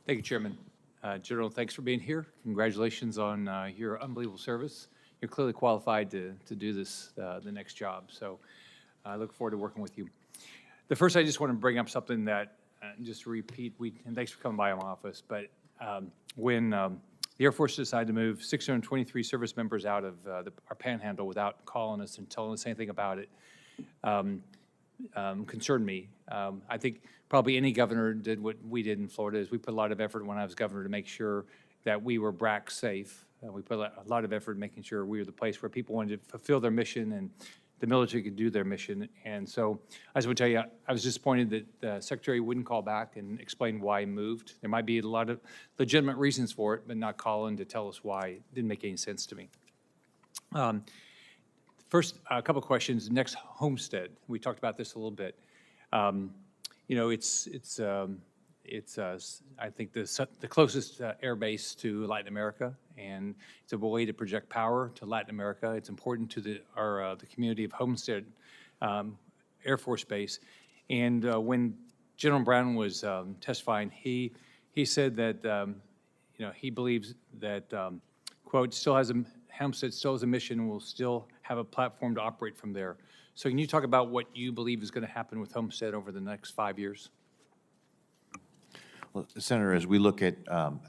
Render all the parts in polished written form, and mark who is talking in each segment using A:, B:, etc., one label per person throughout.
A: Thank you, Chairman. General, thanks for being here. Congratulations on your unbelievable service. You're clearly qualified to do this, the next job. So I look forward to working with you. The first, I just want to bring up something that, just to repeat, and thanks for coming by my office, but when the Air Force decided to move 623 service members out of our panhandle without calling us and telling us anything about it, concerned me. I think probably any governor did what we did in Florida. Is we put a lot of effort when I was governor to make sure that we were BRAC safe. We put a lot of effort in making sure we were the place where people wanted to fulfill their mission and the military could do their mission. And so I just want to tell you, I was disappointed that the Secretary wouldn't call back and explain why he moved. There might be a lot of legitimate reasons for it, but not calling to tell us why. It didn't make any sense to me. First, a couple of questions. Next, Homestead. We talked about this a little bit. You know, it's I think the closest air base to Latin America, and it's a way to project power to Latin America. It's important to the community of Homestead Air Force Base. And when General Brown was testifying, he said that you know, he believes that quote Homestead still has a mission and will still have a platform to operate from there. So can you talk about what you believe is going to happen with Homestead over the next 5 years?
B: Well, Senator, as we look at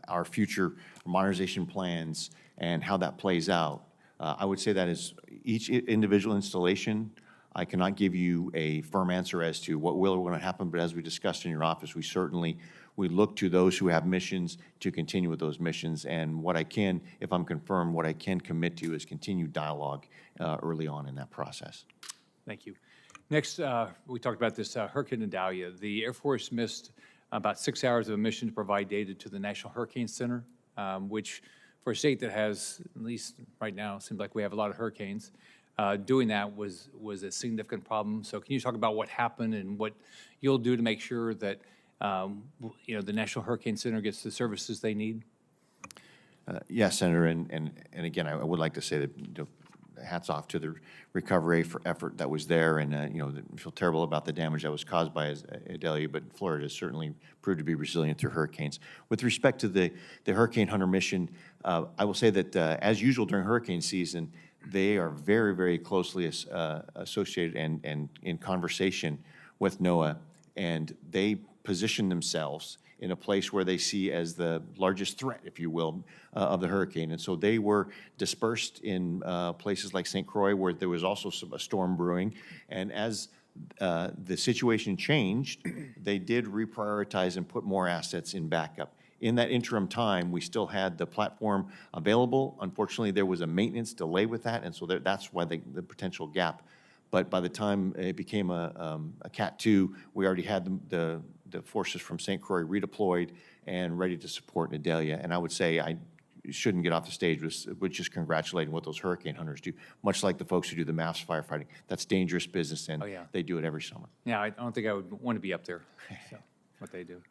B: our future modernization plans and how that plays out, I would say that is each individual installation, I cannot give you a firm answer as to what will or will not happen, but as we discussed in your office, we look to those who have missions to continue with those missions. And what I can, if I'm confirmed, what I can commit to is continued dialogue early on in that process.
A: Thank you. Next, we talked about this Hurricane Idalia. The Air Force missed about 6 hours of a mission to provide data to the National Hurricane Center, which for a state that has, at least right now, it seems like we have a lot of hurricanes, doing that was a significant problem. So can you talk about what happened and what you'll do to make sure that you know, the National Hurricane Center gets the services they need?
B: Yes, Senator, and again, I would like to say that, you know, hats off to the recovery effort that was there, and you know, I feel terrible about the damage that was caused by Idalia, but Florida has certainly proved to be resilient through hurricanes. With respect to the Hurricane Hunter mission, I will say that as usual during hurricane season, they are very, very closely associated and in conversation with NOAA, and they position themselves in a place where they see as the largest threat, if you will, of the hurricane. And so they were dispersed in places like St. Croix, where there was also a storm brewing. And as the situation changed, they did reprioritize and put more assets in backup. In that interim time, we still had the platform available. Unfortunately, there was a maintenance delay with that, and so that's why the potential gap. But by the time it became a Cat 2, we already had the forces from St. Croix redeployed and ready to support Idalia. And I would say I shouldn't get off the stage with just congratulating what those hurricane hunters do, much like the folks who do the MAFS firefighting. That's dangerous business, and they do it every summer.
A: Yeah, I don't think I would want to be up there, so, what they do.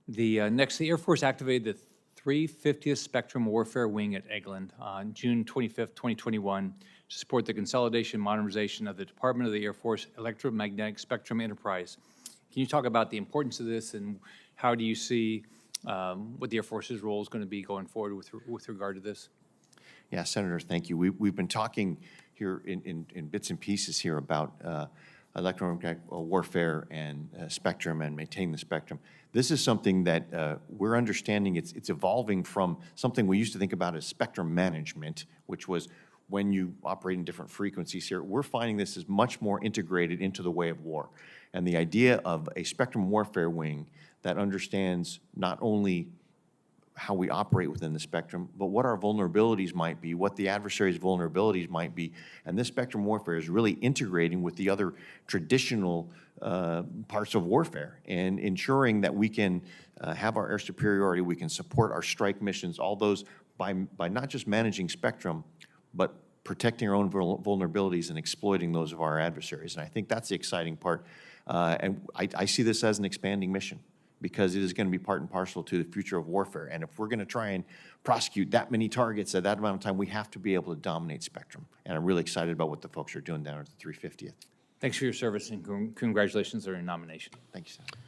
A: The Air Force activated the 350th Spectrum Warfare Wing at Eglin on June 25th, 2021, to support the consolidation and modernization of the Department of the Air Force Electromagnetic Spectrum Enterprise. Can you talk about the importance of this, and how do you see what the Air Force's role is going to be going forward with regard to this?
B: Yeah, Senator, thank you. We've been talking here in bits and pieces here about electromagnetic warfare and spectrum and maintaining the spectrum. This is something that we're understanding. It's evolving from something we used to think about as spectrum management, which was when you operate in different frequencies here. We're finding this is much more integrated into the way of war. And the idea of a spectrum warfare wing that understands not only how we operate within the spectrum, but what our vulnerabilities might be, what the adversary's vulnerabilities might be. And this spectrum warfare is really integrating with the other traditional parts of warfare and ensuring that we can have our air superiority, we can support our strike missions, all those by not just managing spectrum, but protecting our own vulnerabilities and exploiting those of our adversaries. And I think that's the exciting part. And I see this as an expanding mission, because it is going to be part and parcel to the future of warfare. And if we're going to try and prosecute that many targets at that amount of time, we have to be able to dominate spectrum. And I'm really excited about what the folks are doing down at the 350th.
A: Thanks for your service, and congratulations on your nomination.
B: Thank you, Senator.